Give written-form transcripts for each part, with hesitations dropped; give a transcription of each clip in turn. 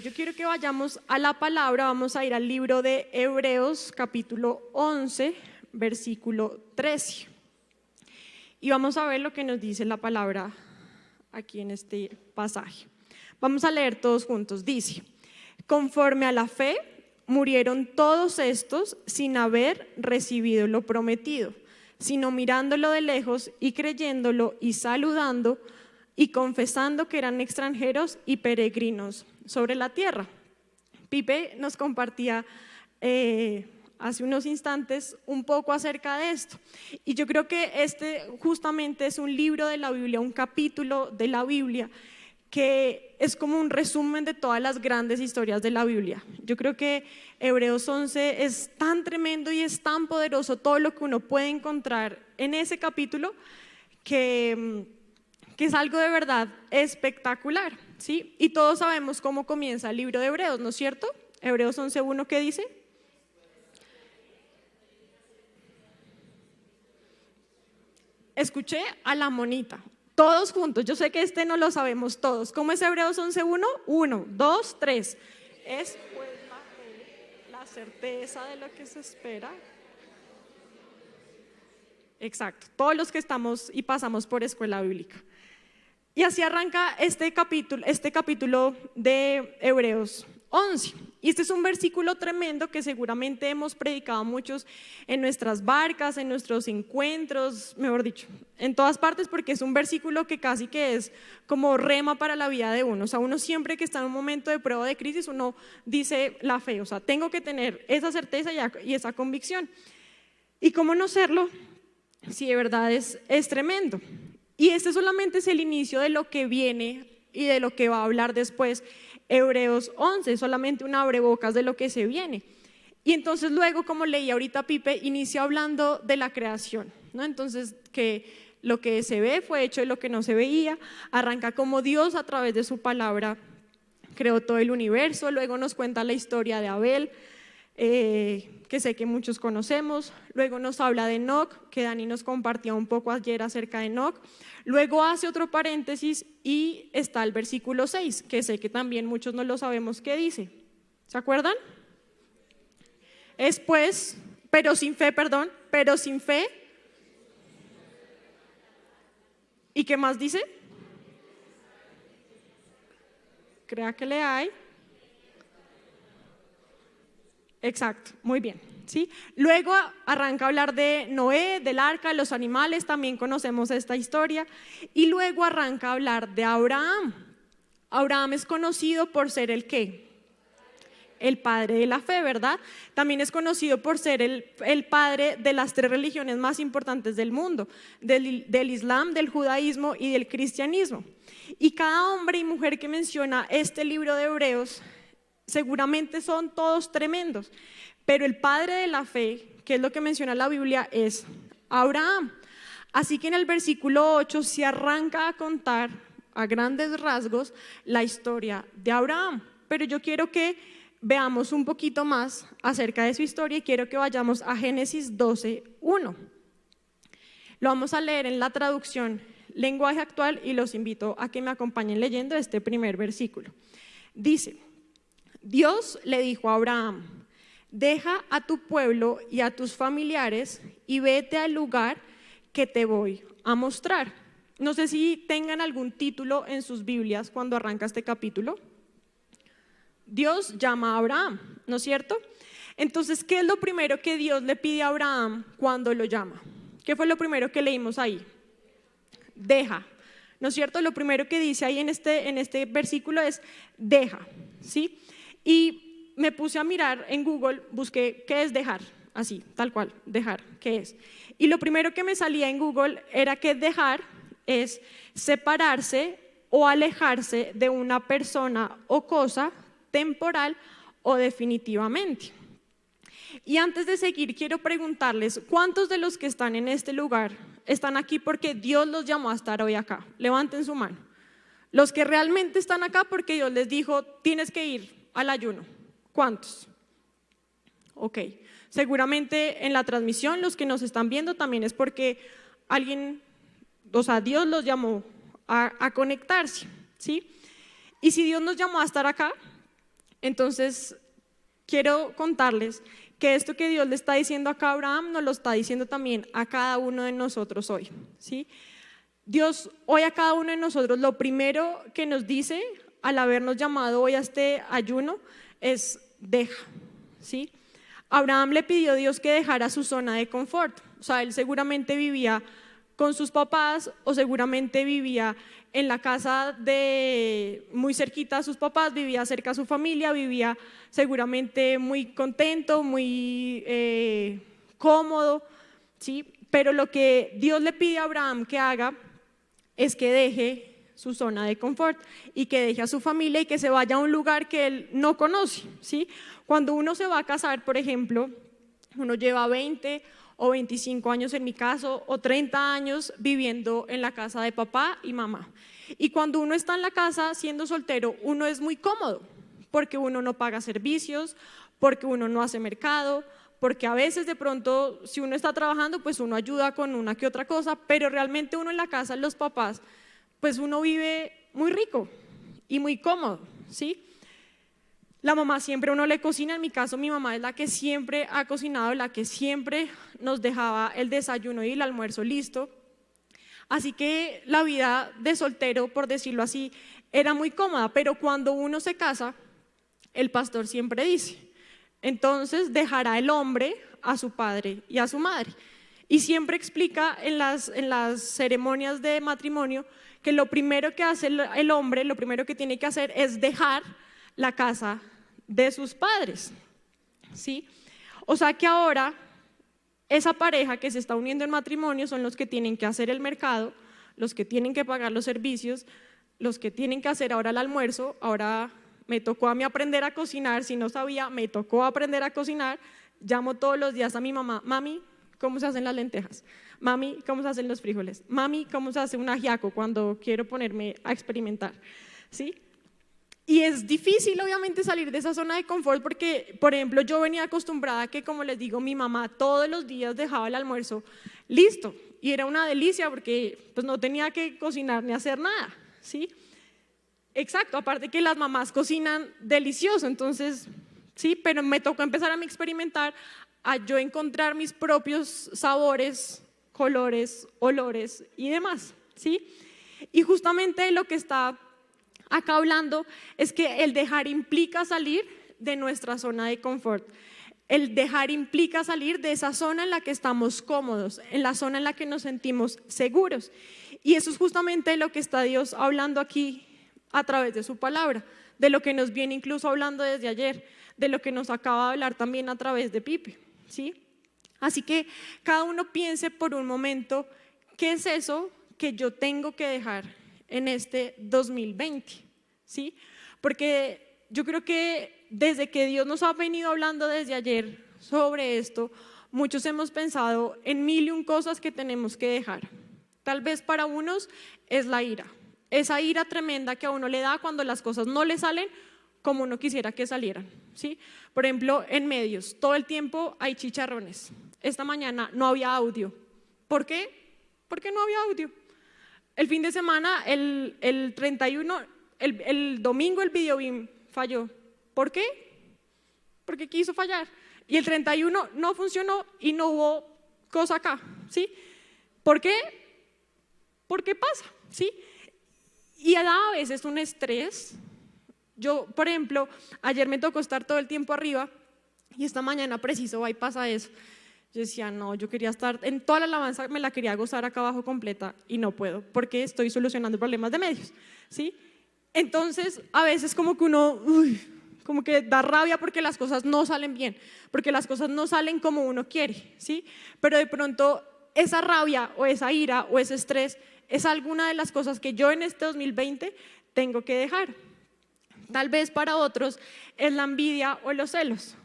yo quiero que vayamos a la palabra, vamos a ir al libro de Hebreos, capítulo 11, versículo 13. Y vamos a ver lo que nos dice la palabra aquí en este pasaje. Vamos a leer todos juntos. Dice: conforme a la fe, murieron todos estos sin haber recibido lo prometido, sino mirándolo de lejos y creyéndolo y saludando y confesando que eran extranjeros y peregrinos sobre la tierra. Pipe nos compartía hace unos instantes un poco acerca de esto. Y yo creo que este justamente es un libro de la Biblia, un capítulo de la Biblia que es como un resumen de todas las grandes historias de la Biblia. Yo creo que Hebreos 11 es tan tremendo y es tan poderoso todo lo que uno puede encontrar en ese capítulo que es algo de verdad espectacular, ¿sí? Y todos sabemos cómo comienza el libro de Hebreos, ¿no es cierto? Hebreos 11:1, ¿qué dice? Escuché a la monita, todos juntos, yo sé que este no lo sabemos todos. ¿Cómo es Hebreos 11:1? 1, 2, 3. Es pues la fe, la certeza de lo que se espera. Exacto, todos los que estamos y pasamos por escuela bíblica. Y así arranca este capítulo de Hebreos 11. Y este es un versículo tremendo que seguramente hemos predicado muchos en nuestras barcas, en nuestros encuentros, mejor dicho, en todas partes, porque es un versículo que casi que es como rema para la vida de uno. O sea, uno siempre que está en un momento de prueba, de crisis, uno dice la fe, o sea, tengo que tener esa certeza y esa convicción. ¿Y cómo no serlo si de verdad es tremendo? Y este solamente es el inicio de lo que viene y de lo que va a hablar después Hebreos 11, solamente un abrebocas de lo que se viene. Y entonces luego, como leí ahorita Pipe, inicia hablando de la creación, ¿no? Entonces que lo que se ve fue hecho de lo que no se veía, arranca como Dios a través de su palabra creó todo el universo, luego nos cuenta la historia de Abel, que sé que muchos conocemos, luego nos habla de Enoc, que Dani nos compartía un poco ayer acerca de Enoc, luego hace otro paréntesis y está el versículo 6, que sé que también muchos no lo sabemos qué dice, ¿se acuerdan? Es pues, pero sin fe, ¿y qué más dice? Crea que le hay. Exacto, muy bien, ¿sí? Luego arranca a hablar de Noé, del arca, de los animales, también conocemos esta historia. Y luego arranca a hablar de Abraham. Abraham es conocido por ser el ¿qué? El padre de la fe, ¿verdad? También es conocido por ser el padre de las 3 religiones más importantes del mundo, del Islam, del judaísmo y del cristianismo. Y cada hombre y mujer que menciona este libro de Hebreos seguramente son todos tremendos, pero el padre de la fe, que es lo que menciona la Biblia, es Abraham. Así que en el versículo 8 se arranca a contar a grandes rasgos la historia de Abraham, pero yo quiero que veamos un poquito más acerca de su historia y quiero que vayamos a Génesis 12:1. Lo vamos a leer en la traducción lenguaje actual y los invito a que me acompañen leyendo este primer versículo. Dice: Dios le dijo a Abraham: deja a tu pueblo y a tus familiares y vete al lugar que te voy a mostrar. No sé si tengan algún título en sus Biblias cuando arranca este capítulo. Dios llama a Abraham, ¿no es cierto? Entonces, ¿qué es lo primero que Dios le pide a Abraham cuando lo llama? ¿Qué fue lo primero que leímos ahí? Deja, ¿no es cierto? Lo primero que dice ahí en este versículo es deja, ¿sí? Y me puse a mirar en Google, busqué qué es dejar, así, tal cual, dejar, ¿qué es? Y lo primero que me salía en Google era que dejar es separarse o alejarse de una persona o cosa temporal o definitivamente. Y antes de seguir, quiero preguntarles, ¿cuántos de los que están en este lugar están aquí porque Dios los llamó a estar hoy acá? Levanten su mano. Los que realmente están acá porque Dios les dijo, tienes que ir al ayuno. ¿Cuántos? Ok, seguramente en la transmisión los que nos están viendo también es porque alguien, o sea, Dios los llamó a conectarse, ¿sí? Y si Dios nos llamó a estar acá, Entonces, quiero contarles que esto que Dios le está diciendo acá a Abraham, nos lo está diciendo también a cada uno de nosotros hoy, ¿sí? Dios hoy a cada uno de nosotros lo primero que nos dice al habernos llamado hoy a este ayuno es deja, ¿sí? Abraham le pidió a Dios que dejara su zona de confort, o sea, él seguramente vivía con sus papás o seguramente vivía en la casa de muy cerquita a sus papás, vivía cerca a su familia, vivía seguramente muy contento, muy cómodo, ¿sí? Pero lo que Dios le pide a Abraham que haga es que deje su zona de confort y que deje a su familia y que se vaya a un lugar que él no conoce, ¿sí? Cuando uno se va a casar, por ejemplo, uno lleva 20 o 25 años en mi caso, o 30 años viviendo en la casa de papá y mamá. Y cuando uno está en la casa siendo soltero, uno es muy cómodo, porque uno no paga servicios, porque uno no hace mercado, porque a veces de pronto si uno está trabajando, pues uno ayuda con una que otra cosa, pero realmente uno en la casa, los papás, pues uno vive muy rico y muy cómodo, ¿sí? La mamá siempre uno le cocina, en mi caso mi mamá es la que siempre ha cocinado, la que siempre nos dejaba el desayuno y el almuerzo listo. Así que la vida de soltero, por decirlo así, era muy cómoda, pero cuando uno se casa, el pastor siempre dice, entonces dejará el hombre a su padre y a su madre. Y siempre explica en las ceremonias de matrimonio que lo primero que hace el hombre, lo primero que tiene que hacer es dejar la casa de sus padres, ¿sí? O sea que ahora esa pareja que se está uniendo en matrimonio son los que tienen que hacer el mercado, los que tienen que pagar los servicios, los que tienen que hacer ahora el almuerzo. Ahora me tocó a mí aprender a cocinar, si no sabía, me tocó aprender a cocinar. Llamo todos los días a mi mamá, mami, ¿cómo se hacen las lentejas? Mami, ¿cómo se hacen los frijoles? Mami, ¿cómo se hace un ajiaco? Cuando quiero ponerme a experimentar, ¿sí? Y es difícil obviamente salir de esa zona de confort porque, por ejemplo, yo venía acostumbrada a que, como les digo, mi mamá todos los días dejaba el almuerzo listo y era una delicia porque pues no tenía que cocinar ni hacer nada, ¿sí? Exacto, aparte que las mamás cocinan delicioso, entonces, sí, pero me tocó empezar a experimentar, a yo encontrar mis propios sabores, colores, olores y demás, ¿sí? Y justamente lo que está acá hablando es que el dejar implica salir de nuestra zona de confort. El dejar implica salir de esa zona en la que estamos cómodos, en la zona en la que nos sentimos seguros. Y eso es justamente lo que está Dios hablando aquí a través de su palabra, de lo que nos viene incluso hablando desde ayer, de lo que nos acaba de hablar también a través de Pipe, ¿sí? Así que cada uno piense por un momento, ¿qué es eso que yo tengo que dejar en este 2020? ¿Sí? Porque yo creo que desde que Dios nos ha venido hablando desde ayer sobre esto, muchos hemos pensado en mil y un cosas que tenemos que dejar. Tal vez para unos es la ira, esa ira tremenda que a uno le da cuando las cosas no le salen como uno quisiera que salieran, ¿sí? Por ejemplo, en medios, todo el tiempo hay chicharrones. Esta mañana no había audio. ¿Por qué? Porque no había audio. El fin de semana, el 31, el domingo el videobeam falló. ¿Por qué? Porque quiso fallar. Y el 31 no funcionó y no hubo cosa acá, ¿sí? ¿Por qué? Porque pasa, ¿sí? Y da a veces un estrés. Yo, por ejemplo, ayer me tocó estar todo el tiempo arriba y esta mañana preciso va y pasa eso. Yo decía, no, yo quería estar en toda la alabanza, me la quería gozar acá abajo completa y no puedo porque estoy solucionando problemas de medios, ¿sí? Entonces, a veces como que uno, como que da rabia porque las cosas no salen bien, porque las cosas no salen como uno quiere, ¿sí? Pero de pronto esa rabia o esa ira o ese estrés es alguna de las cosas que yo en este 2020 tengo que dejar. Tal vez para otros es la envidia o los celos.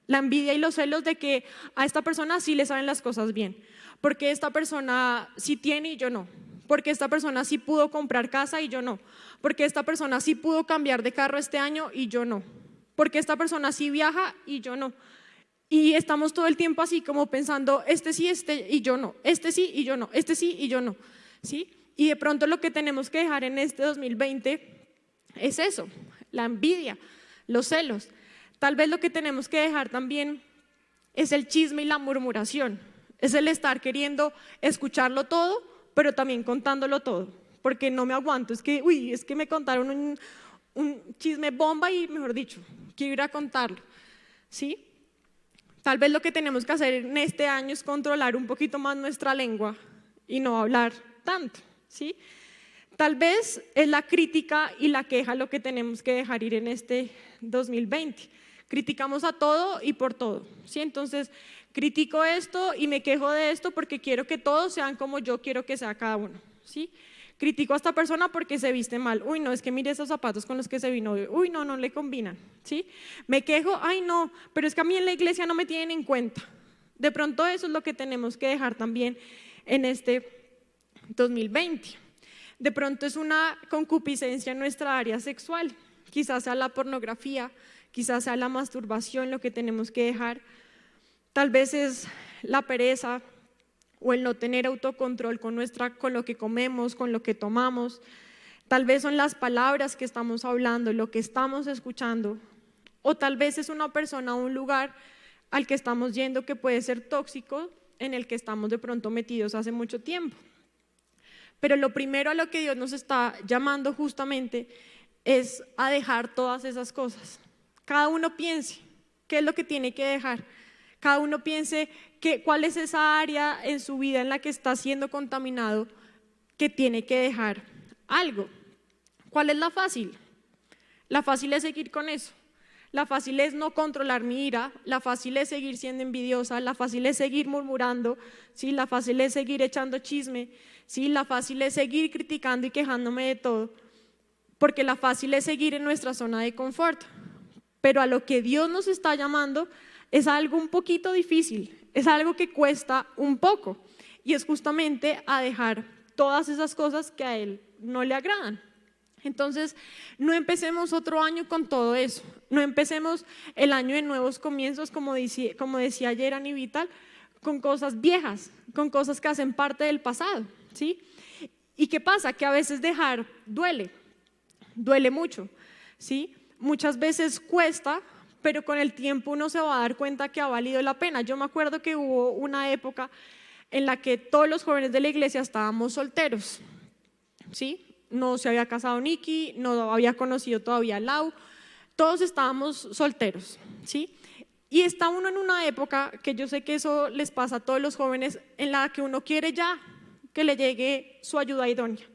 La envidia y los celos de que a esta persona sí le salen las cosas bien, porque esta persona sí tiene y yo no, porque esta persona sí pudo comprar casa y yo no, porque esta persona sí pudo cambiar de carro este año y yo no, porque esta persona sí viaja y yo no. Y estamos todo el tiempo así como pensando, este sí, este y yo no, este sí y yo no, este sí y yo no, ¿sí? Y de pronto lo que tenemos que dejar en este 2020 es eso, la envidia, los celos. Tal vez lo que tenemos que dejar también es el chisme y la murmuración, es el estar queriendo escucharlo todo, pero también contándolo todo, porque no me aguanto, es que me contaron un chisme bomba y mejor dicho, quiero ir a contarlo, ¿sí? Tal vez lo que tenemos que hacer en este año es controlar un poquito más nuestra lengua y no hablar tanto, ¿sí? Tal vez es la crítica y la queja lo que tenemos que dejar ir en este 2020. Criticamos a todo y por todo, ¿sí? Entonces, critico esto y me quejo de esto porque quiero que todos sean como yo quiero que sea cada uno, ¿sí? Critico a esta persona porque se viste mal. Uy, no, es que mire esos zapatos con los que se vino. Uy, no, no le combinan, ¿sí? Me quejo, ay, no, pero es que a mí en la iglesia no me tienen en cuenta. De pronto eso es lo que tenemos que dejar también en este 2020. De pronto es una concupiscencia en nuestra área sexual. Quizás sea la pornografía, quizás sea la masturbación lo que tenemos que dejar. Tal vez es la pereza o el no tener autocontrol con lo que comemos, con lo que tomamos. Tal vez son las palabras que estamos hablando, lo que estamos escuchando. O tal vez es una persona o un lugar al que estamos yendo que puede ser tóxico, en el que estamos de pronto metidos hace mucho tiempo. Pero lo primero a lo que Dios nos está llamando justamente es a dejar todas esas cosas. Cada uno piense qué es lo que tiene que dejar. Cada uno piense cuál es esa área en su vida en la que está siendo contaminado, que tiene que dejar algo. ¿Cuál es la fácil? La fácil es seguir con eso. La fácil es no controlar mi ira, la fácil es seguir siendo envidiosa, la fácil es seguir murmurando, ¿sí? La fácil es seguir echando chisme, ¿sí? La fácil es seguir criticando y quejándome de todo, porque la fácil es seguir en nuestra zona de confort. Pero a lo que Dios nos está llamando es algo un poquito difícil, es algo que cuesta un poco, y es justamente a dejar todas esas cosas que a Él no le agradan. Entonces, no empecemos otro año con todo eso, no empecemos el año de nuevos comienzos, como decía ayer Ani Vital, con cosas viejas, con cosas que hacen parte del pasado, ¿sí? ¿Y qué pasa? Que a veces dejar duele mucho, ¿sí? Muchas veces cuesta, pero con el tiempo uno se va a dar cuenta que ha valido la pena. Yo me acuerdo que hubo una época en la que todos los jóvenes de la iglesia estábamos solteros, ¿sí? No se había casado Nikki, no había conocido todavía a Lau, todos estábamos solteros, ¿sí? Y está uno en una época, que yo sé que eso les pasa a todos los jóvenes, en la que uno quiere ya que le llegue su ayuda idónea.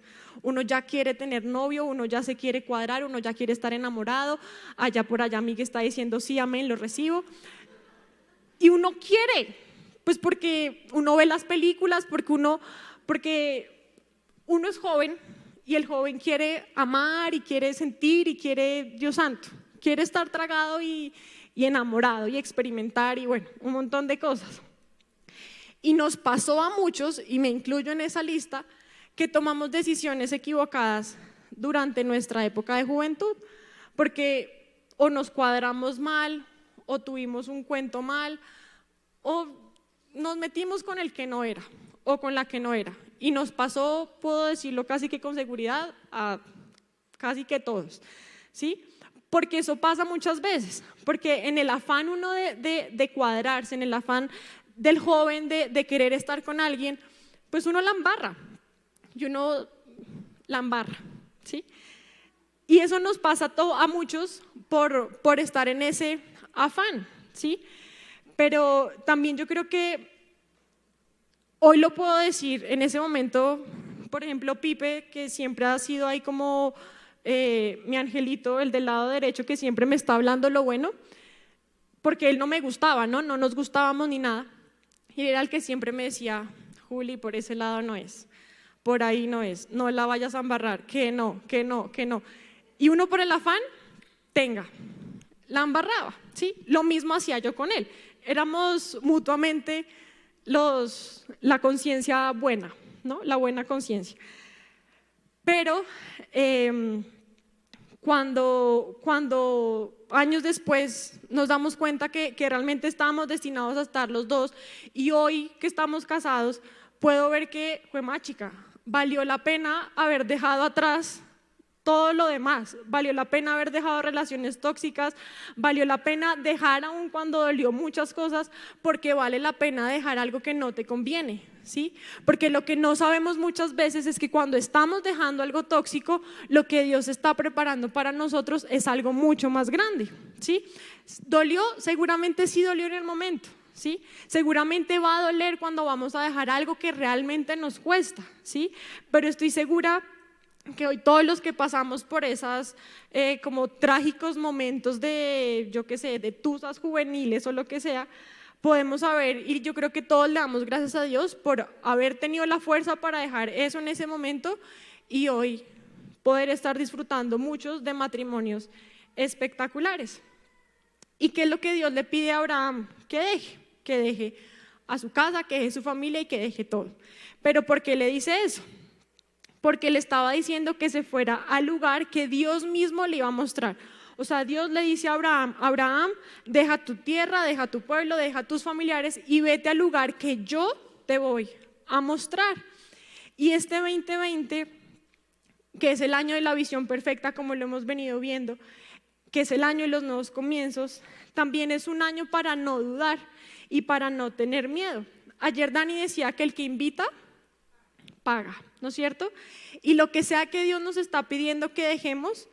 Uno ya quiere tener novio, uno ya se quiere cuadrar, uno ya quiere estar enamorado. Allá por allá Miguel está diciendo sí, amén, lo recibo. Y uno quiere, pues porque uno ve las películas, porque uno es joven. Y el joven quiere amar y quiere sentir y quiere, Dios santo, quiere estar tragado y enamorado y experimentar y bueno, un montón de cosas. Y nos pasó a muchos, y me incluyo en esa lista, que tomamos decisiones equivocadas durante nuestra época de juventud, porque o nos cuadramos mal, o tuvimos un cuento mal, o nos metimos con el que no era, o con la que no era. Y nos pasó, puedo decirlo casi que con seguridad, a casi que todos, ¿sí? Porque eso pasa muchas veces, porque en el afán uno de cuadrarse, en el afán del joven de querer estar con alguien, pues uno la embarra, y uno la embarra, ¿sí? Y eso nos pasa a muchos por estar en ese afán, ¿sí? Pero también yo creo que hoy lo puedo decir, en ese momento, por ejemplo, Pipe, que siempre ha sido ahí como mi angelito, el del lado derecho, que siempre me está hablando lo bueno, porque él no me gustaba, ¿no? No nos gustábamos ni nada. Y era el que siempre me decía, Juli, por ese lado no es, por ahí no es, no la vayas a embarrar, que no, que no, que no. Y uno por el afán, la embarraba, ¿sí? Lo mismo hacía yo con él. Éramos mutuamente la conciencia buena, ¿no? La buena conciencia. Pero cuando años después nos damos cuenta que realmente estábamos destinados a estar los dos, y hoy que estamos casados puedo ver que fue más chica, valió la pena haber dejado atrás todo lo demás. Valió la pena haber dejado relaciones tóxicas, valió la pena dejar aún cuando dolió muchas cosas, porque vale la pena dejar algo que no te conviene, ¿sí? Porque lo que no sabemos muchas veces es que cuando estamos dejando algo tóxico, lo que Dios está preparando para nosotros es algo mucho más grande, ¿sí? ¿Dolió? Seguramente sí dolió en el momento, ¿sí? Seguramente va a doler cuando vamos a dejar algo que realmente nos cuesta, ¿sí? Pero estoy segura que hoy todos los que pasamos por esas como trágicos momentos de, yo qué sé, de tusas juveniles o lo que sea, podemos saber, y yo creo que todos le damos gracias a Dios por haber tenido la fuerza para dejar eso en ese momento y hoy poder estar disfrutando muchos de matrimonios espectaculares. ¿Y qué es lo que Dios le pide a Abraham? Que deje a su casa, que deje su familia y que deje todo. ¿Pero por qué le dice eso? Porque le estaba diciendo que se fuera al lugar que Dios mismo le iba a mostrar. O sea, Dios le dice a Abraham, Abraham, deja tu tierra, deja tu pueblo, deja tus familiares y vete al lugar que yo te voy a mostrar. Y este 2020, que es el año de la visión perfecta, como lo hemos venido viendo, que es el año de los nuevos comienzos, también es un año para no dudar y para no tener miedo. Ayer Dani decía que el que invita, paga, ¿no es cierto? Y lo que sea que Dios nos está pidiendo que dejemos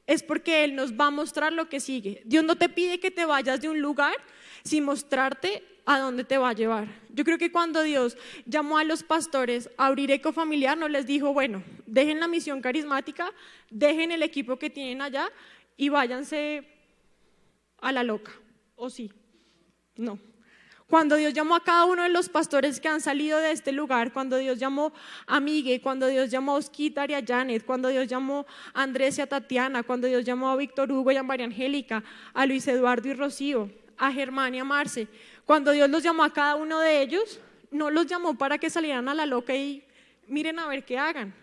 es porque Él nos va a mostrar lo que sigue. Dios no te pide que te vayas de un lugar sin mostrarte a dónde te va a llevar. Yo creo que cuando Dios llamó a los pastores a abrir Ecofamiliar, no les dijo, bueno, dejen la misión carismática, dejen el equipo que tienen allá y váyanse a la loca, ¿o sí? No. Cuando Dios llamó a cada uno de los pastores que han salido de este lugar, cuando Dios llamó a Miguel, cuando Dios llamó a Osquitar y a Janet, cuando Dios llamó a Andrés y a Tatiana, cuando Dios llamó a Víctor Hugo y a María Angélica, a Luis Eduardo y Rocío, a Germán y a Marce, cuando Dios los llamó a cada uno de ellos, no los llamó para que salieran a la loca y miren a ver qué hagan.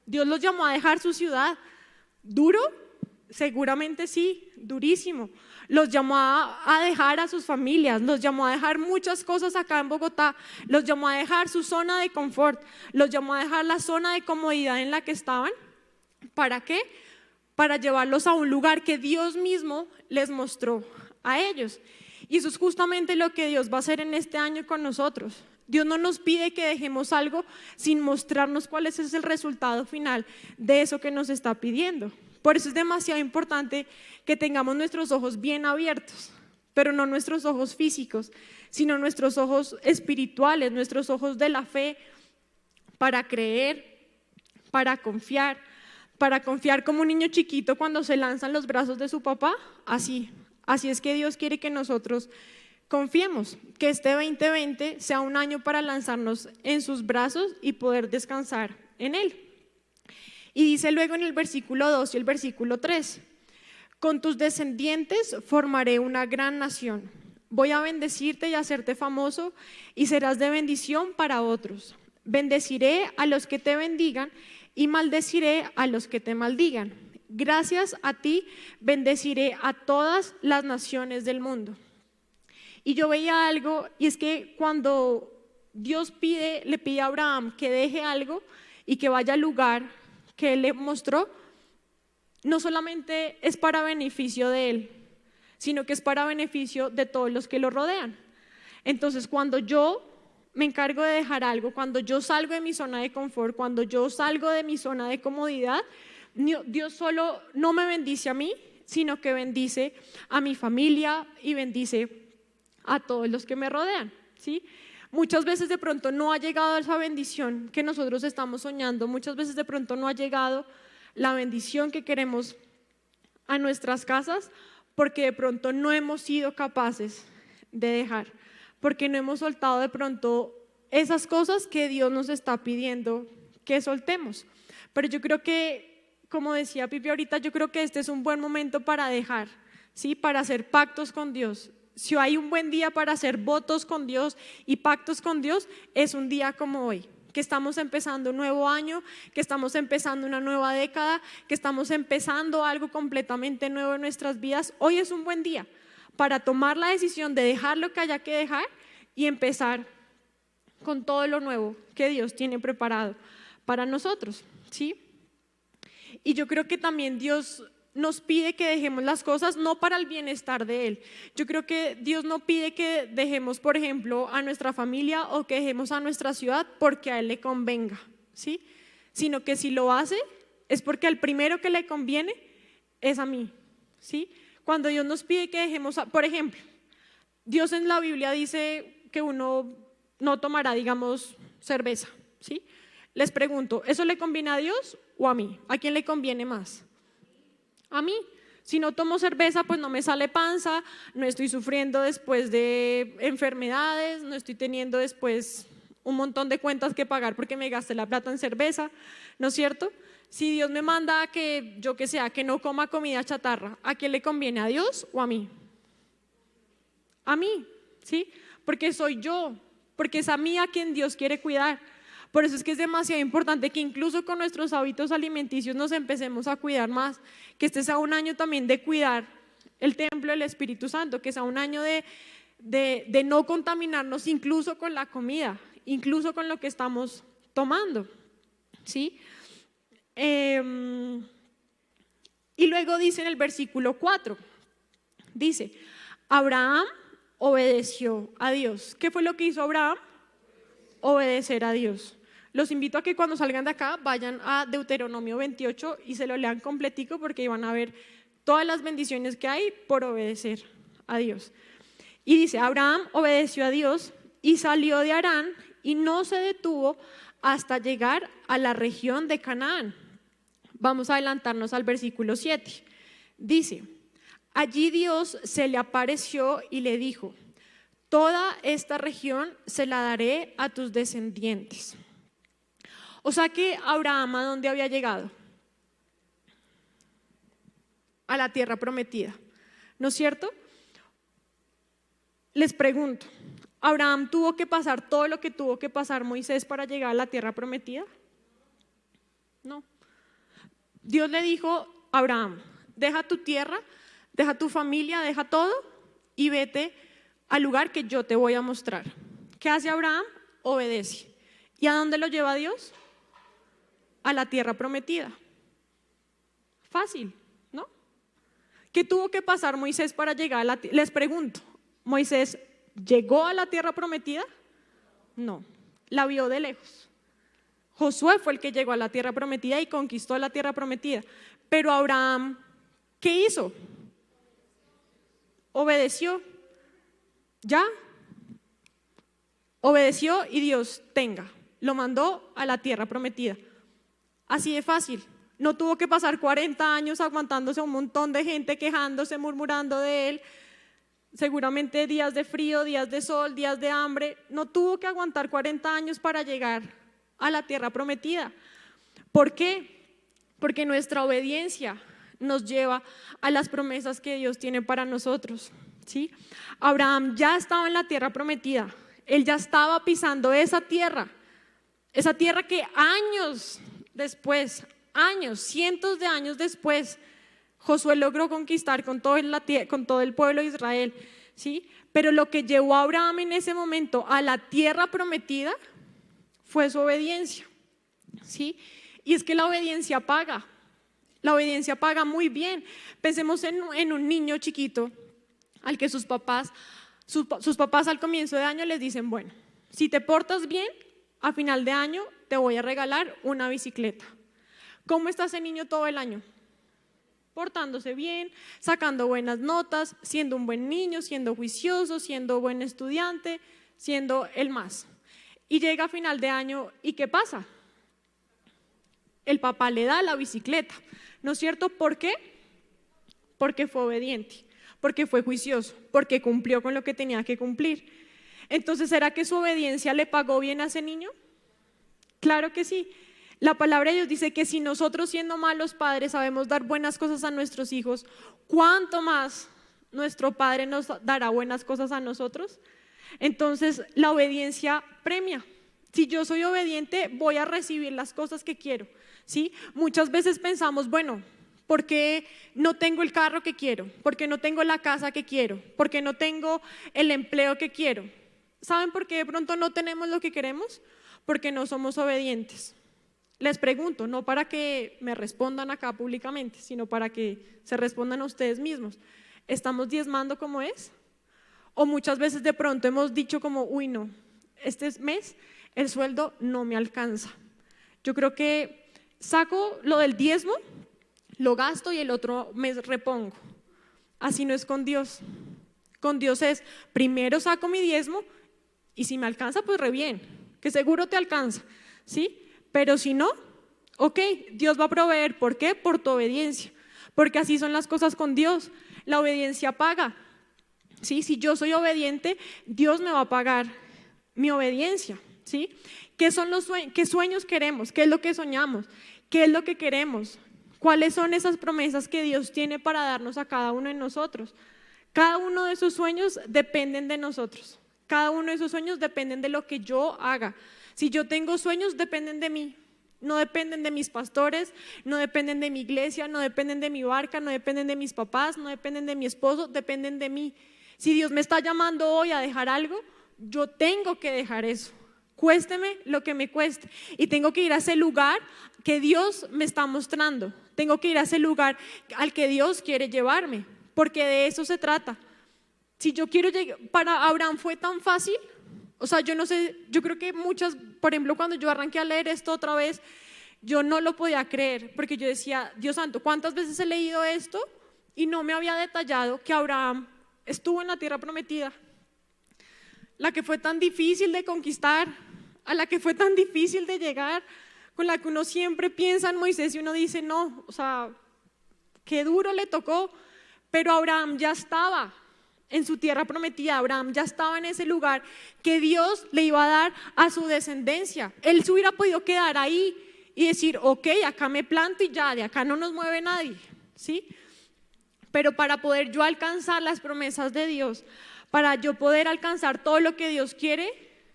Dios los llamó a dejar su ciudad. ¿Duro? Seguramente sí, durísimo. Los llamó a dejar a sus familias, los llamó a dejar muchas cosas acá en Bogotá, los llamó a dejar su zona de confort, los llamó a dejar la zona de comodidad en la que estaban. ¿Para qué? Para llevarlos a un lugar que Dios mismo les mostró a ellos. Y eso es justamente lo que Dios va a hacer en este año con nosotros. Dios no nos pide que dejemos algo sin mostrarnos cuál es el resultado final de eso que nos está pidiendo. Por eso es demasiado importante que tengamos nuestros ojos bien abiertos, pero no nuestros ojos físicos, sino nuestros ojos espirituales, nuestros ojos de la fe, para creer, para confiar como un niño chiquito cuando se lanza en los brazos de su papá. Así es que Dios quiere que nosotros confiemos, que este 2020 sea un año para lanzarnos en sus brazos y poder descansar en Él. Y dice luego en el versículo 2 y el versículo 3, con tus descendientes formaré una gran nación, voy a bendecirte y hacerte famoso y serás de bendición para otros. Bendeciré a los que te bendigan y maldeciré a los que te maldigan. Gracias a ti bendeciré a todas las naciones del mundo. Y yo veía algo, y es que cuando Dios le pide a Abraham que deje algo y que vaya al lugar que Él le mostró, no solamente es para beneficio de Él, sino que es para beneficio de todos los que lo rodean. Entonces, cuando yo me encargo de dejar algo, cuando yo salgo de mi zona de confort, cuando yo salgo de mi zona de comodidad, Dios solo no me bendice a mí, sino que bendice a mi familia y bendice a todos los que me rodean, ¿sí? Muchas veces de pronto no ha llegado esa bendición que nosotros estamos soñando, muchas veces de pronto no ha llegado la bendición que queremos a nuestras casas porque de pronto no hemos sido capaces de dejar, porque no hemos soltado de pronto esas cosas que Dios nos está pidiendo que soltemos. Pero yo creo que, como decía Pipi ahorita, yo creo que este es un buen momento para dejar, ¿sí? Para hacer pactos con Dios. Si hay un buen día para hacer votos con Dios y pactos con Dios, es un día como hoy, que estamos empezando un nuevo año, que estamos empezando una nueva década, que estamos empezando algo completamente nuevo en nuestras vidas. Hoy es un buen día para tomar la decisión de dejar lo que haya que dejar y empezar con todo lo nuevo que Dios tiene preparado para nosotros, ¿sí? y yo creo que también Dios nos pide que dejemos las cosas no para el bienestar de Él. Yo creo que Dios no pide que dejemos, por ejemplo, a nuestra familia o que dejemos a nuestra ciudad porque a Él le convenga, ¿sí? Sino que si lo hace es porque al primero que le conviene es a mí, ¿sí? Cuando Dios nos pide que dejemos, por ejemplo, Dios en la Biblia dice que uno no tomará, digamos, cerveza, ¿sí? Les pregunto, ¿eso le conviene a Dios o a mí? ¿A quién le conviene más? A mí. Si no tomo cerveza, pues no me sale panza, no estoy sufriendo después de enfermedades, no estoy teniendo después un montón de cuentas que pagar porque me gasté la plata en cerveza, ¿no es cierto? Si Dios me manda a que, yo que sea, que no coma comida chatarra, ¿a quién le conviene? ¿A Dios o a mí? A mí, ¿sí? Porque soy yo, porque es a mí a quien Dios quiere cuidar. Por eso es que es demasiado importante que incluso con nuestros hábitos alimenticios nos empecemos a cuidar más, que este sea un año también de cuidar el templo del Espíritu Santo, que sea un año de no contaminarnos incluso con la comida, incluso con lo que estamos tomando, ¿sí? Y luego dice en el versículo 4, dice, Abraham obedeció a Dios. ¿Qué fue lo que hizo Abraham? Obedecer a Dios. Los invito a que cuando salgan de acá vayan a Deuteronomio 28 y se lo lean completico porque van a ver todas las bendiciones que hay por obedecer a Dios. Y dice, Abraham obedeció a Dios y salió de Harán y no se detuvo hasta llegar a la región de Canaán. Vamos a adelantarnos al versículo 7. Dice, allí Dios se le apareció y le dijo, toda esta región se la daré a tus descendientes. O sea que Abraham, ¿a dónde había llegado? A la tierra prometida, ¿no es cierto? Les pregunto, ¿Abraham tuvo que pasar todo lo que tuvo que pasar Moisés para llegar a la tierra prometida? No. Dios le dijo a Abraham, deja tu tierra, deja tu familia, deja todo y vete al lugar que yo te voy a mostrar. ¿Qué hace Abraham? Obedece. ¿Y a dónde lo lleva Dios? A la tierra prometida. Fácil, ¿no? ¿Qué tuvo que pasar Moisés para llegar a la tierra? Les pregunto, ¿Moisés llegó a la tierra prometida? No, la vio de lejos. Josué fue el que llegó a la tierra prometida y conquistó la tierra prometida. Pero Abraham, ¿qué hizo? Obedeció. ¿Ya? Obedeció y Dios lo mandó a la tierra prometida. Así de fácil. No tuvo que pasar 40 años aguantándose a un montón de gente quejándose, murmurando de él. Seguramente días de frío, días de sol, días de hambre. No tuvo que aguantar 40 años para llegar a la tierra prometida. ¿Por qué? Porque nuestra obediencia nos lleva a las promesas que Dios tiene para nosotros, ¿sí? Abraham ya estaba en la tierra prometida. Él ya estaba pisando esa tierra que años después, cientos de años después, Josué logró conquistar con todo el pueblo de Israel, ¿sí? Pero lo que llevó a Abraham en ese momento a la tierra prometida fue su obediencia, ¿sí? Y es que la obediencia paga muy bien. Pensemos en un niño chiquito al que sus papás al comienzo de año les dicen, bueno, si te portas bien, a final de año te voy a regalar una bicicleta. ¿Cómo está ese niño todo el año? Portándose bien, sacando buenas notas, siendo un buen niño, siendo juicioso, siendo buen estudiante, siendo el más. Y llega a final de año, ¿y qué pasa? El papá le da la bicicleta, ¿no es cierto? ¿Por qué? Porque fue obediente, porque fue juicioso, porque cumplió con lo que tenía que cumplir. Entonces, ¿será que su obediencia le pagó bien a ese niño? Claro que sí. La palabra de Dios dice que si nosotros, siendo malos padres, sabemos dar buenas cosas a nuestros hijos, ¿cuánto más nuestro Padre nos dará buenas cosas a nosotros? Entonces, la obediencia premia. Si yo soy obediente, voy a recibir las cosas que quiero, ¿sí? Muchas veces pensamos, bueno, ¿por qué no tengo el carro que quiero? ¿Por qué no tengo la casa que quiero? ¿Por qué no tengo el empleo que quiero? ¿Saben por qué de pronto no tenemos lo que queremos? Porque no somos obedientes. Les pregunto, no para que me respondan acá públicamente, sino para que se respondan a ustedes mismos. ¿Estamos diezmando como es? O muchas veces de pronto hemos dicho como, uy no, este mes el sueldo no me alcanza. Yo creo que saco lo del diezmo, lo gasto y el otro mes repongo. Así no es con Dios. Con Dios es, primero saco mi diezmo y si me alcanza, pues re bien, que seguro te alcanza, ¿sí? Pero si no, ok, Dios va a proveer. ¿Por qué? Por tu obediencia. Porque así son las cosas con Dios. La obediencia paga. ¿Sí? Si yo soy obediente, Dios me va a pagar mi obediencia. ¿Sí? ¿Qué son los sueños? ¿Qué sueños queremos? ¿Qué es lo que soñamos? ¿Qué es lo que queremos? ¿Cuáles son esas promesas que Dios tiene para darnos a cada uno de nosotros? Cada uno de esos sueños dependen de nosotros. Cada uno de esos sueños dependen de lo que yo haga. Si yo tengo sueños, dependen de mí. No dependen de mis pastores, no dependen de mi iglesia, no dependen de mi barca, no dependen de mis papás, no dependen de mi esposo, dependen de mí. Si Dios me está llamando hoy a dejar algo, yo tengo que dejar eso. Cuésteme lo que me cueste. Y tengo que ir a ese lugar que Dios me está mostrando. Tengo que ir a ese lugar al que Dios quiere llevarme, porque de eso se trata. Si yo quiero llegar, para Abraham fue tan fácil. O sea, yo no sé, yo creo que muchas, por ejemplo, cuando yo arranqué a leer esto otra vez, yo no lo podía creer, porque yo decía, Dios santo, ¿cuántas veces he leído esto? Y no me había detallado que Abraham estuvo en la tierra prometida, la que fue tan difícil de conquistar, a la que fue tan difícil de llegar, con la que uno siempre piensa en Moisés y uno dice, no, o sea, qué duro le tocó, pero Abraham ya estaba en su tierra prometida. Abraham ya estaba en ese lugar que Dios le iba a dar a su descendencia. Él se hubiera podido quedar ahí y decir, ok, acá me planto y ya, de acá no nos mueve nadie, ¿sí? Pero para poder yo alcanzar las promesas de Dios, para yo poder alcanzar todo lo que Dios quiere,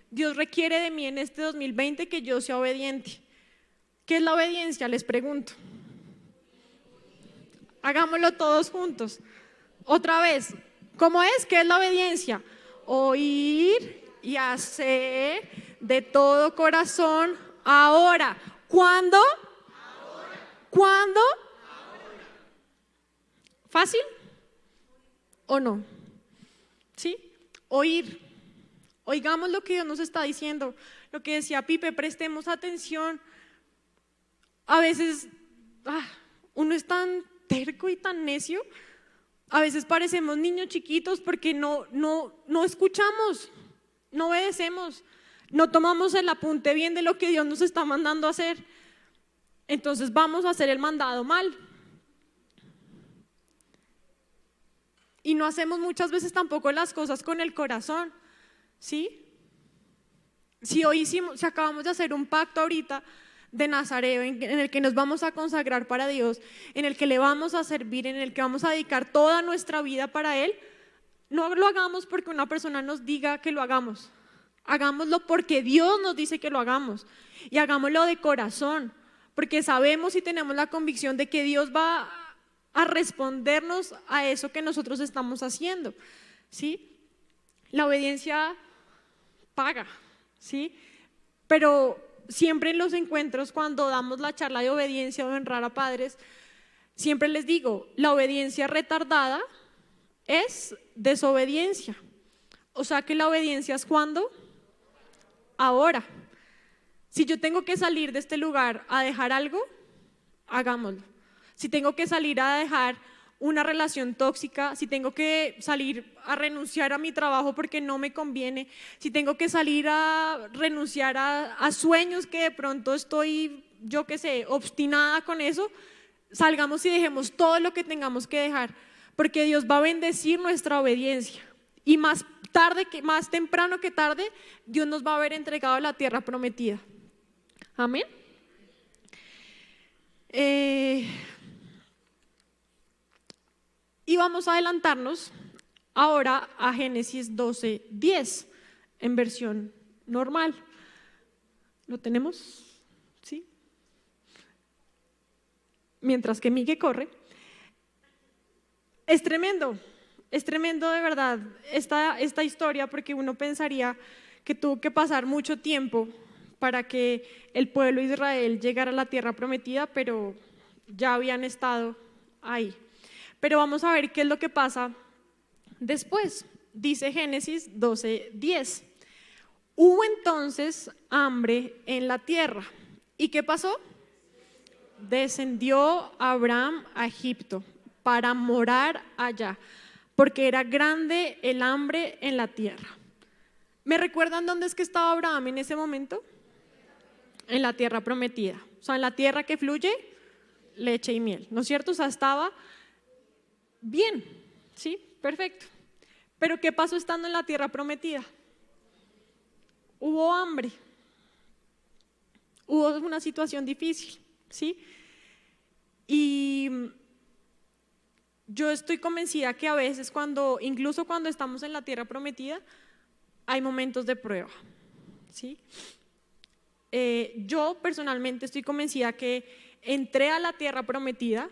Dios requiere de mí en este 2020 que yo sea obediente. ¿Qué es la obediencia? Les pregunto. Hagámoslo todos juntos. Otra vez. ¿Cómo es? ¿Qué es la obediencia? Oír y hacer de todo corazón ahora. ¿Cuándo? Ahora. ¿Cuándo? Ahora. ¿Fácil? ¿O no? ¿Sí? Oír. Oigamos lo que Dios nos está diciendo. Lo que decía Pipe, prestemos atención. A veces uno es tan terco y tan necio. A veces parecemos niños chiquitos porque no escuchamos, no obedecemos, no tomamos el apunte bien de lo que Dios nos está mandando a hacer. Entonces vamos a hacer el mandado mal. Y no hacemos muchas veces tampoco las cosas con el corazón, ¿sí? Si acabamos de hacer un pacto ahorita de Nazareo en el que nos vamos a consagrar para Dios, en el que le vamos a servir, en el que vamos a dedicar toda nuestra vida para Él, no lo hagamos porque una persona nos diga que lo hagamos. Hagámoslo porque Dios nos dice que lo hagamos y hagámoslo de corazón, porque sabemos y tenemos la convicción de que Dios va a respondernos a eso que nosotros estamos haciendo, ¿sí? La obediencia paga, ¿sí? Pero siempre en los encuentros, cuando damos la charla de obediencia o de honrar a padres, siempre les digo, la obediencia retardada es desobediencia. O sea que la obediencia es ¿cuándo? Ahora. Si yo tengo que salir de este lugar a dejar algo, hagámoslo. Si tengo que salir a dejar una relación tóxica, si tengo que salir a renunciar a mi trabajo porque no me conviene, si tengo que salir a renunciar a sueños que de pronto estoy, yo qué sé, obstinada con eso, salgamos y dejemos todo lo que tengamos que dejar, porque Dios va a bendecir nuestra obediencia y más temprano que tarde, Dios nos va a haber entregado la tierra prometida. Amén. Y vamos a adelantarnos ahora a Génesis 12:10 en versión normal. ¿Lo tenemos? ¿Sí? Mientras que Miguel corre. Es tremendo de verdad esta historia, porque uno pensaría que tuvo que pasar mucho tiempo para que el pueblo de Israel llegara a la tierra prometida, pero ya habían estado ahí. Pero vamos a ver qué es lo que pasa después. Dice Génesis 12:10. Hubo entonces hambre en la tierra. ¿Y qué pasó? Descendió Abraham a Egipto para morar allá, porque era grande el hambre en la tierra. ¿Me recuerdan dónde es que estaba Abraham en ese momento? En la tierra prometida, o sea, en la tierra que fluye leche y miel, ¿no es cierto? O sea, estaba bien, ¿sí? Perfecto. Pero ¿qué pasó estando en la tierra prometida? Hubo hambre, hubo una situación difícil, ¿sí? Y yo estoy convencida que a veces incluso cuando estamos en la tierra prometida, hay momentos de prueba, ¿sí? Yo personalmente estoy convencida que entré a la tierra prometida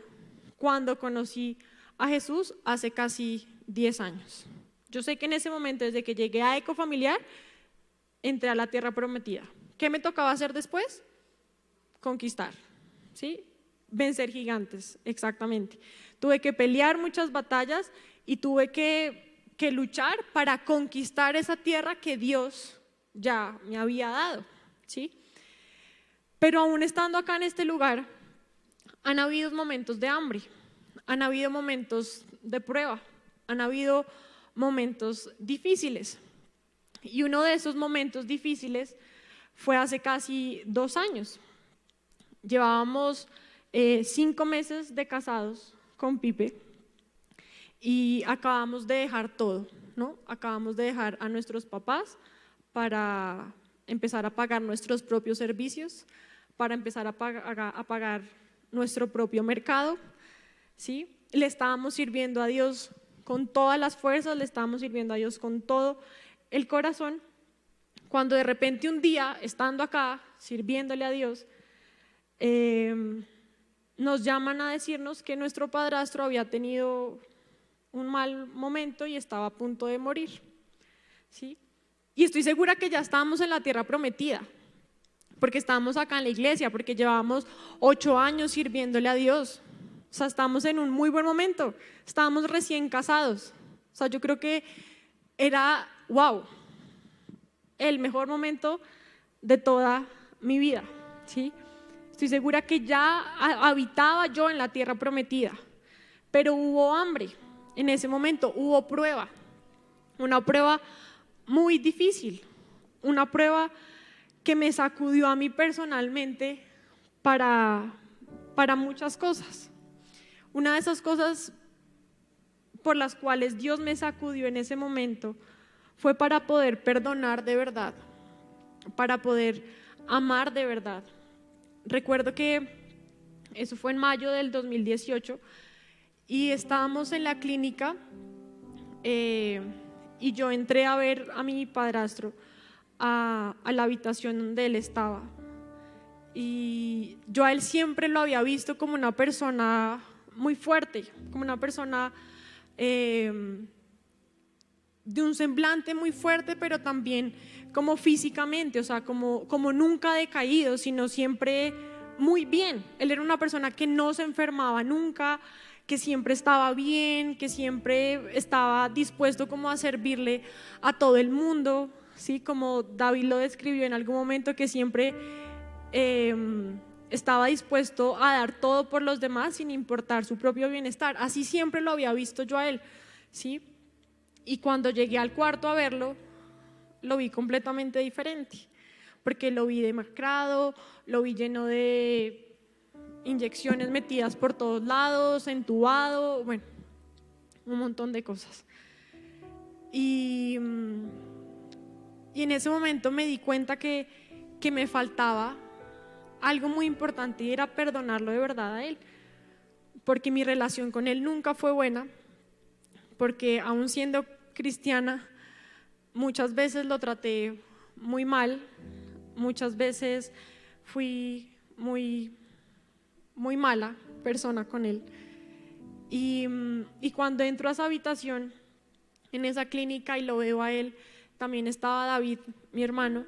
cuando conocí a Jesús hace casi 10 años. Yo sé que en ese momento, desde que llegué a Ecofamiliar, entré a la tierra prometida. ¿Qué me tocaba hacer después? Conquistar, ¿sí? Vencer gigantes, exactamente. Tuve que pelear muchas batallas y tuve que luchar para conquistar esa tierra que Dios ya me había dado, ¿sí? Pero aún estando acá en este lugar, han habido momentos de hambre, han habido momentos de prueba, han habido momentos difíciles. Y uno de esos momentos difíciles fue hace casi 2 años. Llevábamos 5 meses de casados con Pipe y acabamos de dejar todo, ¿no? Acabamos de dejar a nuestros papás para empezar a pagar nuestros propios servicios, para empezar a pagar nuestro propio mercado, ¿sí? Le estábamos sirviendo a Dios con todas las fuerzas, le estábamos sirviendo a Dios con todo el corazón, cuando de repente un día, estando acá, sirviéndole a Dios, nos llaman a decirnos que nuestro padrastro había tenido un mal momento y estaba a punto de morir, ¿sí? Y estoy segura que ya estábamos en la tierra prometida, porque estábamos acá en la iglesia, porque llevábamos 8 años sirviéndole a Dios. O sea, estábamos en un muy buen momento, estábamos recién casados. O sea, yo creo que era, wow, el mejor momento de toda mi vida, ¿sí? Estoy segura que ya habitaba yo en la tierra prometida, pero hubo hambre en ese momento, hubo prueba, una prueba muy difícil, una prueba que me sacudió a mí personalmente para muchas cosas. Una de esas cosas por las cuales Dios me sacudió en ese momento fue para poder perdonar de verdad, para poder amar de verdad. Recuerdo que eso fue en mayo del 2018 y estábamos en la clínica y yo entré a ver a mi padrastro a la habitación donde él estaba, y yo a él siempre lo había visto como una persona muy fuerte, como una persona de un semblante muy fuerte, pero también como físicamente, o sea, como nunca decaído, sino siempre muy bien. Él era una persona que no se enfermaba nunca, que siempre estaba bien, que siempre estaba dispuesto como a servirle a todo el mundo, ¿sí? Como David lo describió en algún momento, que siempre estaba dispuesto a dar todo por los demás sin importar su propio bienestar. Así siempre lo había visto yo a él, ¿sí? Y cuando llegué al cuarto a verlo, lo vi completamente diferente, porque lo vi demacrado, lo vi lleno de inyecciones metidas por todos lados, entubado, bueno, un montón de cosas. Y en ese momento me di cuenta que me faltaba algo muy importante, y era perdonarlo de verdad a él, porque mi relación con él nunca fue buena, porque aún siendo cristiana muchas veces lo traté muy mal, muchas veces fui muy mala persona con él. Y cuando entro a esa habitación, en esa clínica, y lo veo a él, también estaba David, mi hermano,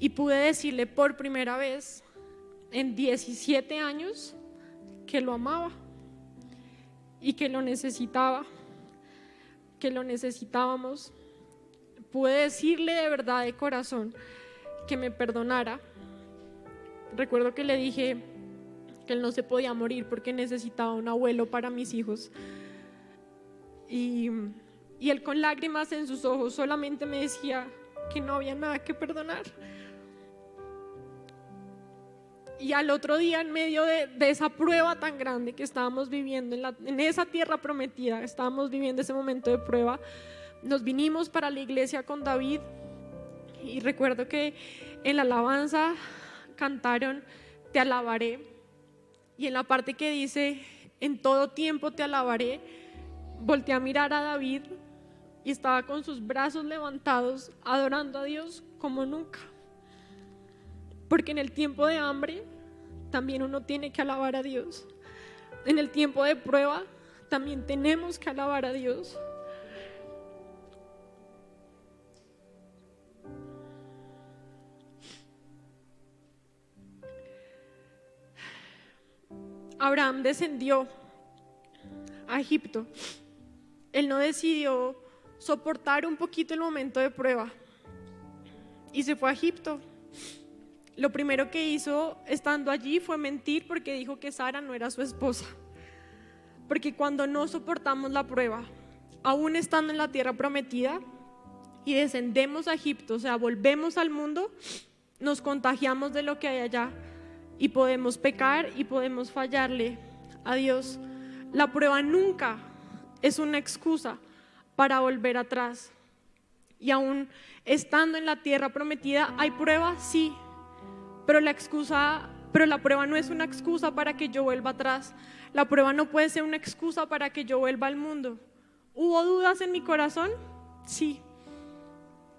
y pude decirle por primera vez en 17 años que lo amaba y que lo necesitaba, que lo necesitábamos. Pude decirle de verdad, de corazón, que me perdonara. Recuerdo que le dije que él no se podía morir porque necesitaba un abuelo para mis hijos. Y él, con lágrimas en sus ojos, solamente me decía que no había nada que perdonar. Y al otro día, en medio de esa prueba tan grande que estábamos viviendo en esa tierra prometida, estábamos viviendo ese momento de prueba, nos vinimos para la iglesia con David. Y recuerdo que en la alabanza cantaron "Te alabaré", y en la parte que dice "en todo tiempo te alabaré", volteé a mirar a David y estaba con sus brazos levantados adorando a Dios como nunca. Porque en el tiempo de hambre también uno tiene que alabar a Dios. En el tiempo de prueba también tenemos que alabar a Dios. Abraham descendió a Egipto. Él no decidió soportar un poquito el momento de prueba y se fue a Egipto. Lo primero que hizo estando allí fue mentir, porque dijo que Sara no era su esposa. Porque cuando no soportamos la prueba, aún estando en la tierra prometida, y descendemos a Egipto, o sea, volvemos al mundo, nos contagiamos de lo que hay allá y podemos pecar y podemos fallarle a Dios. La prueba nunca es una excusa para volver atrás. Y aún estando en la tierra prometida, ¿hay pruebas? Sí, pero la prueba no es una excusa para que yo vuelva atrás. La prueba no puede ser una excusa para que yo vuelva al mundo. ¿Hubo dudas en mi corazón? Sí,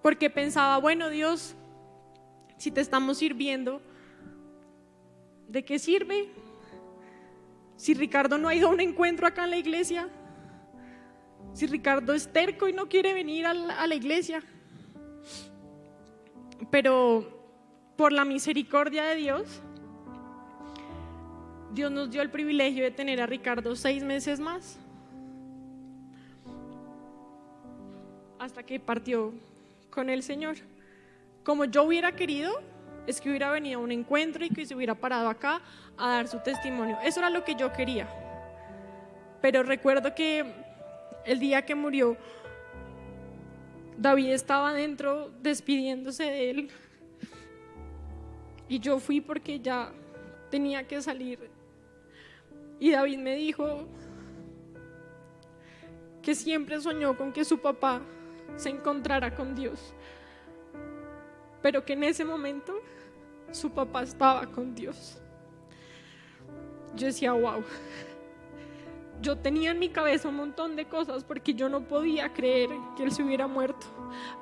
porque pensaba, bueno, Dios, si te estamos sirviendo, ¿de qué sirve? Si Ricardo no ha ido a un encuentro acá en la iglesia, si Ricardo es terco y no quiere venir a la iglesia. Pero por la misericordia de Dios, Dios nos dio el privilegio de tener a Ricardo 6 meses más, hasta que partió con el Señor. Como yo hubiera querido, es que hubiera venido a un encuentro y que se hubiera parado acá a dar su testimonio. Eso era lo que yo quería. Pero recuerdo que el día que murió, David estaba adentro despidiéndose de él, y yo fui porque ya tenía que salir. Y David me dijo que siempre soñó con que su papá se encontrara con Dios, pero que en ese momento su papá estaba con Dios. Yo decía, wow. Yo tenía en mi cabeza un montón de cosas porque yo no podía creer que él se hubiera muerto.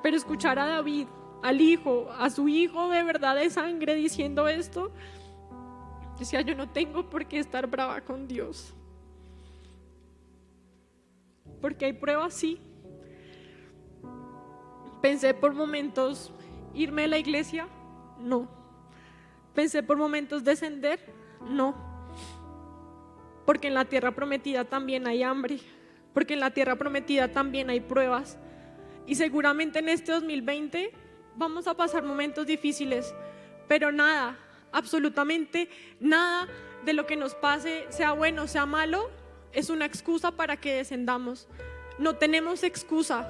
Pero escuchar a David, al hijo, a su hijo de verdad de sangre diciendo esto, decía, yo no tengo por qué estar brava con Dios. Porque hay pruebas, sí. Pensé por momentos irme a la iglesia, no. Pensé por momentos descender, no. Porque en la tierra prometida también hay hambre, porque en la tierra prometida también hay pruebas. Y seguramente en este 2020 vamos a pasar momentos difíciles, pero nada, absolutamente nada de lo que nos pase, sea bueno o sea malo, es una excusa para que descendamos. No tenemos excusa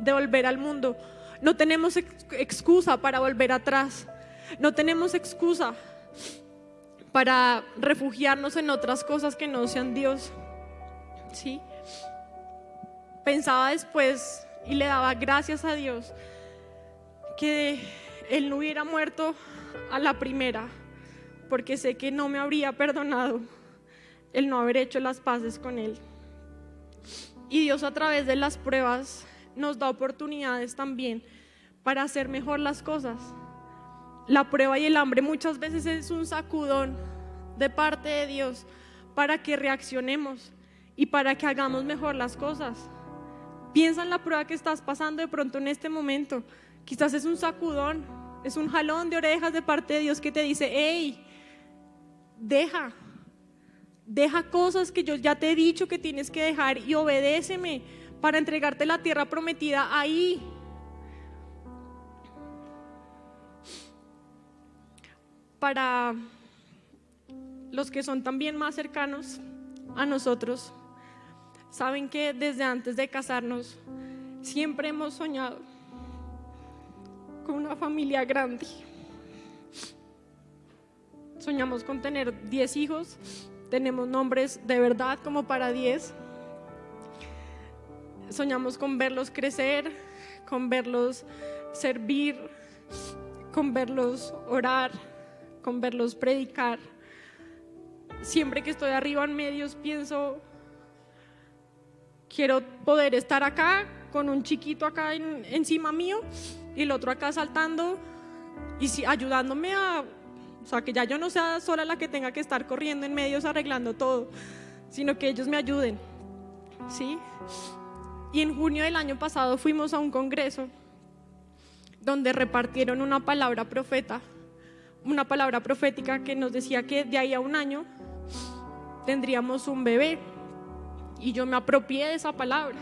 de volver al mundo, no tenemos excusa para volver atrás, no tenemos excusa para refugiarnos en otras cosas que no sean Dios. ¿Sí? Pensaba después y le daba gracias a Dios que él no hubiera muerto a la primera, porque sé que no me habría perdonado el no haber hecho las paces con él. Y Dios, a través de las pruebas, nos da oportunidades también para hacer mejor las cosas. La prueba y el hambre muchas veces es un sacudón de parte de Dios para que reaccionemos y para que hagamos mejor las cosas. Piensa en la prueba que estás pasando de pronto en este momento. Quizás es un sacudón Es un jalón de orejas de parte de Dios que te dice: hey, deja cosas que yo ya te he dicho que tienes que dejar y obedéceme para entregarte la tierra prometida ahí. Para los que son también más cercanos a nosotros, saben que desde antes de casarnos siempre hemos soñado con una familia grande. Soñamos con tener 10 hijos, tenemos nombres de verdad como para 10. Soñamos con verlos crecer, con verlos servir, con verlos orar, con verlos predicar. Siempre que estoy arriba en medios pienso: quiero poder estar acá con un chiquito acá encima mío y el otro acá saltando y ayudándome o sea, que ya yo no sea sola la que tenga que estar corriendo en medios arreglando todo, sino que ellos me ayuden, ¿sí? Y en junio del año pasado fuimos a un congreso donde repartieron una palabra profética que nos decía que de ahí a un año tendríamos un bebé. Y yo me apropié de esa palabra,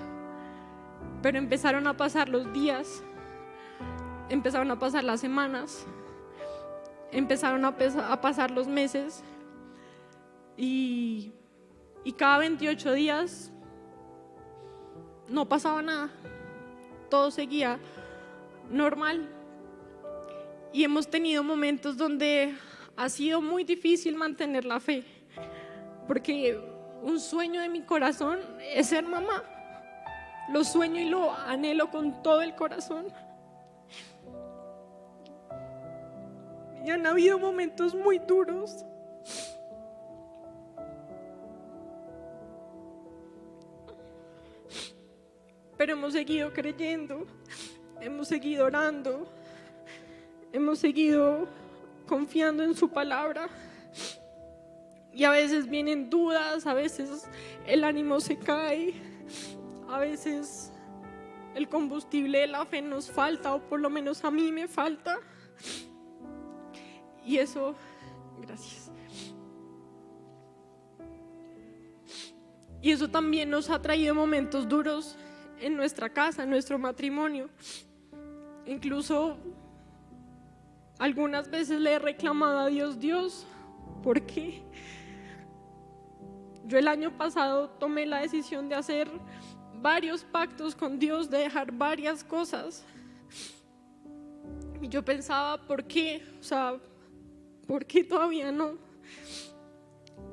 pero empezaron a pasar los días, empezaron a pasar las semanas, empezaron a pasar los meses y cada 28 días no pasaba nada, todo seguía normal. Y hemos tenido momentos donde ha sido muy difícil mantener la fe, porque un sueño de mi corazón es ser mamá. Lo sueño y lo anhelo con todo el corazón. Y han habido momentos muy duros. Pero hemos seguido creyendo, hemos seguido orando, hemos seguido confiando en su palabra. Y a veces vienen dudas, a veces el ánimo se cae, a veces el combustible de la fe nos falta, o por lo menos a mí me falta. Y eso, gracias. Y eso también nos ha traído momentos duros en nuestra casa, en nuestro matrimonio. Incluso algunas veces le he reclamado a Dios: Dios, ¿por qué? Yo el año pasado tomé la decisión de hacer varios pactos con Dios, de dejar varias cosas. Y yo pensaba: ¿por qué? O sea, ¿por qué todavía no?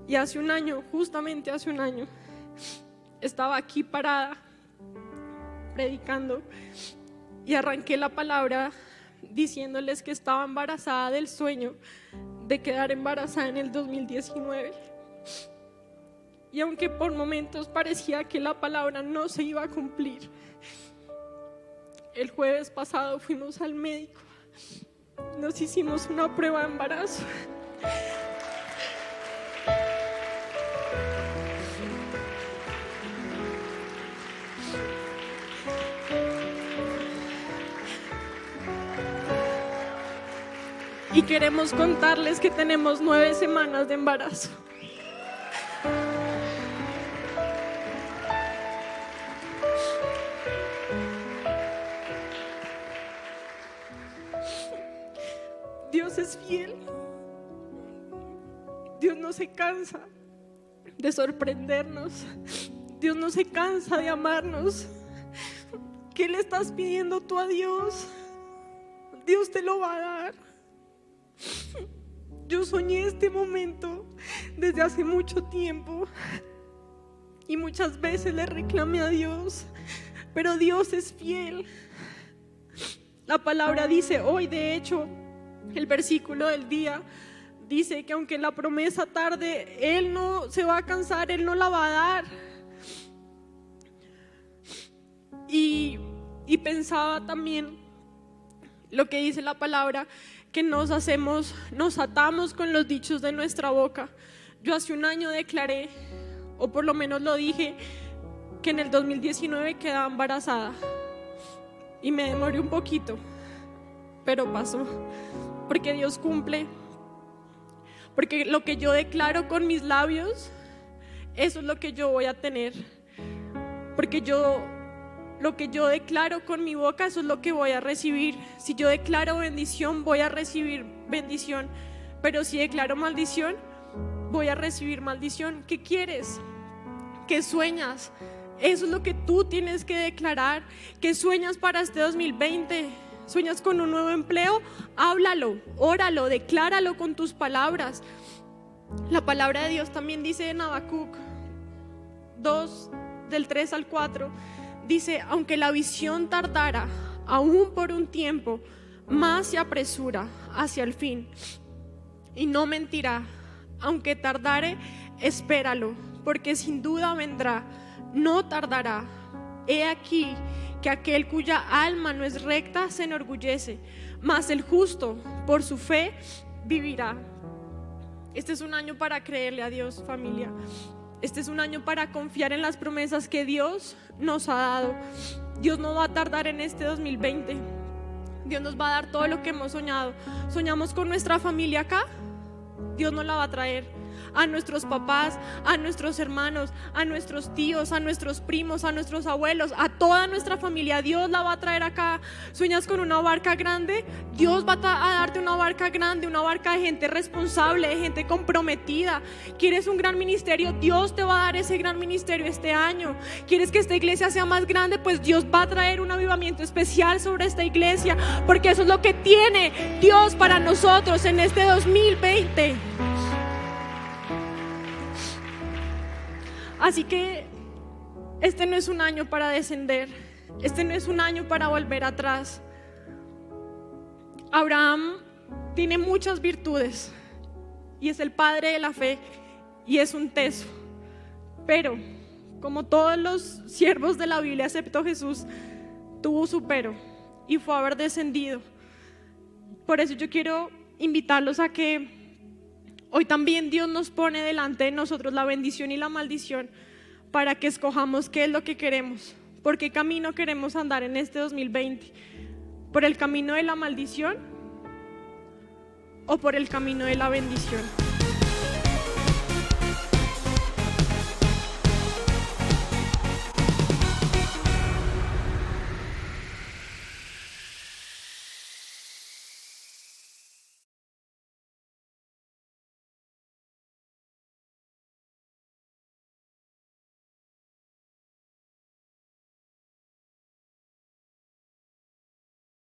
Y hace un año, justamente hace un año, estaba aquí parada, predicando, y arranqué la palabra diciéndoles que estaba embarazada del sueño de quedar embarazada en el 2019. Y aunque por momentos parecía que la palabra no se iba a cumplir, el jueves pasado fuimos al médico, nos hicimos una prueba de embarazo. Y queremos contarles que tenemos 9 semanas de embarazo. Dios es fiel. Dios no se cansa de sorprendernos. Dios no se cansa de amarnos. ¿Qué le estás pidiendo tú a Dios? Dios te lo va a dar. Yo soñé este momento desde hace mucho tiempo y muchas veces le reclamé a Dios, pero Dios es fiel. La palabra dice hoy, de hecho, el versículo del día dice que aunque la promesa tarde, Él no se va a cansar, Él no la va a dar. Y pensaba también lo que dice la palabra, que nos atamos con los dichos de nuestra boca. Yo hace un año declaré, o por lo menos lo dije, que en el 2019 quedaba embarazada, y me demoré un poquito, pero pasó, porque Dios cumple, porque lo que yo declaro con mis labios, eso es lo que yo voy a tener, porque lo que yo declaro con mi boca, eso es lo que voy a recibir. Si yo declaro bendición, voy a recibir bendición, pero si declaro maldición, voy a recibir maldición. ¿Qué quieres? ¿Qué sueñas? Eso es lo que tú tienes que declarar. ¿Qué sueñas para este 2020? ¿Sueñas con un nuevo empleo? Háblalo, óralo, decláralo con tus palabras. La palabra de Dios también dice en Habacuc 2, del 3 al 4, dice: aunque la visión tardara aún por un tiempo, más se apresura hacia el fin y no mentirá. Aunque tardare, espéralo, porque sin duda vendrá, no tardará. He aquí que aquel cuya alma no es recta se enorgullece, mas el justo por su fe vivirá. Este es un año para creerle a Dios, familia. Este es un año para confiar en las promesas que Dios nos ha dado. Dios no va a tardar en este 2020. Dios nos va a dar todo lo que hemos soñado. Soñamos con nuestra familia acá, Dios nos la va a traer. A nuestros papás, a nuestros hermanos, a nuestros tíos, a nuestros primos, a nuestros abuelos, a toda nuestra familia, Dios la va a traer acá. ¿Sueñas con una barca grande? Dios va a darte una barca grande, una barca de gente responsable, de gente comprometida. ¿Quieres un gran ministerio? Dios te va a dar ese gran ministerio este año. ¿Quieres que esta iglesia sea más grande? Pues Dios va a traer un avivamiento especial sobre esta iglesia, porque eso es lo que tiene Dios para nosotros en este 2020. Así que este no es un año para descender, este no es un año para volver atrás. Abraham tiene muchas virtudes y es el padre de la fe y es un teso, pero como todos los siervos de la Biblia excepto Jesús, tuvo su pero y fue a haber descendido. Por eso yo quiero invitarlos a que hoy también Dios nos pone delante de nosotros la bendición y la maldición para que escojamos qué es lo que queremos, por qué camino queremos andar en este 2020, por el camino de la maldición o por el camino de la bendición.